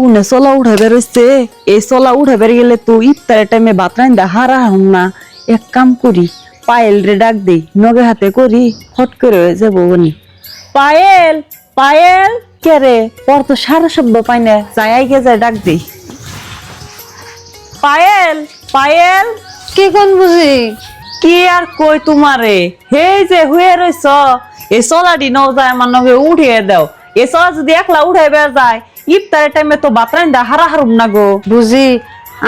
গুনে চলা উঠে বেরোচ্ছে, এই চলা উঠে বের গেলে তো ইফতারের টাইমে ভাত রান্দা হারা হম না। এক কাম করি, পায়েল রে ডাক দেই, নগে হাতে করি হট করে হয়ে যাবো উনি। পায়েল, পায়েল, কে রে? ওর তো সারা শব্দ পাই না, যাই আইগে যায় ডাক দেই। পায়েল, পায়েল, কি কোন বুঝি? কি আর কই তোমারে, হে যে হুয়ে রইছ, এই চলাডি ন যায় আমার নগে উঠিয়ে দাও। এই চলা যদি একলা উঠে বের যায়, ইফতারের টাইমে তো ভাত রান্দা হারা হারুম না গো। বুঝি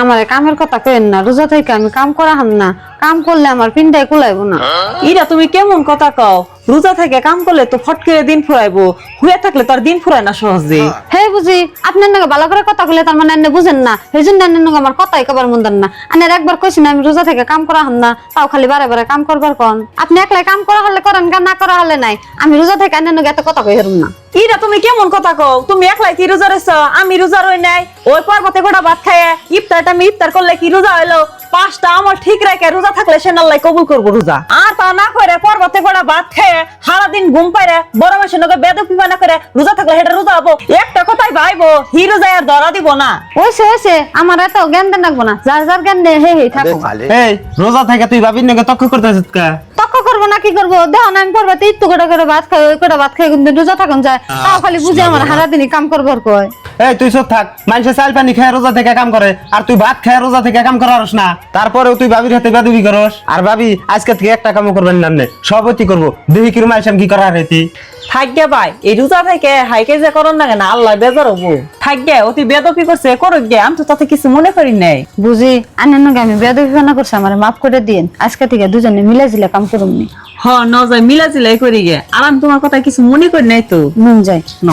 আমার কামের কথা কইেন না, রোজা থেকে আমি কাম করা হাম না, কাম করলে আমার পিন্ডায় কুলাইবো না। ইরা তুমি কেমন কথা কও? রোজা থেকে কাম করলে তো ফট করে দিন ফুরাইবো, হুয়ে থাকলে তো আর দিন ফুরায় না সহজে। হে বুঝি আপনার নাকি ভালো করে কথা কইলে তার মানে আপনি বুঝেন না, সেই জন্য আপনি নাকি আমার কথাই কবার মন দেন না। আনের একবার কইছি না আমি রোজা থেকে কাম করা হাম না, তাও খালি বারে বারে কাম করবার কোন। আপনি একলাই কাম করা হলে করেন, না করা হলে নাই। আমি রোজা থেকে আনের নাকি এত কথা কই হারুম না। ইরা তুমি কেমন কথা কও? তুমি একলাই কি রোজা রইছ? আমি রোজা রই নাই। ওই পর্বতে গোটা ভাত খায় ইফতারটা আমি ইফতার করলে কি রোজা হইলো? পাঁচটা আমার ঠিক রাখে রোজা থাকলে সে আল্লাহ কবুল করবো রোজা। আর তা না করে পর্বতে গোটা ভাত খায় সারাদিন ঘুম পাইরে বড় মাসের নগে বেদপি না করে রোজা থাকলে সেটা রোজা হবো? একটা কথাই ভাইবো, হি রোজা আর ধরা দিব না। ওইসে আমার এত জ্ঞান দেন রাখবো না, যার যার জ্ঞান দেয় হে হে থাকো। এই রোজা থেকে তুই ভাবির নাকি তক্ক করতেছিস কা? তক্ক করবো না কি করবো? দেখো না আমি পর্বতে একটু করে করে ভাত খাই, ওই করে ভাত খাই কিন্তু রোজা থাকুন যায়, তাও খালি বুঝে আমার সারাদিনই কাম করবার কয়। এই তুই চুপ থাক, মানুষের চাল পানি খায় রোজা থেকে কাম করে, আর তুই ভাত খায় রোজা থেকে কাম করারস না। তারপরেও তুই ভাবির হাতে বেদবি করস, আর ভাবি আজকে থেকে একটা কামও করবেন না, সবই করবো। দেখি কিরম আইসাম কি করার হেতি থাকবে ভাই, এই রোজা থেকে হাইকে যে করন না কেন আল্লাহ বেজার হবো। থাকবে অতি বেদপি করছে করুক গে, আমি তো তাতে কিছু মনে করি নাই। বুঝি আনের নাকি আমি বেদবিপানা করছি, আমার মাফ করে দিন। আজকে থেকে দুজনে মিলে জিলে কাম করুমনি। হ ন যায় মিলা জিলাই করি গে, আর আমি তোমার কথা কিছু মনে করি নাই তো। মন যায় ন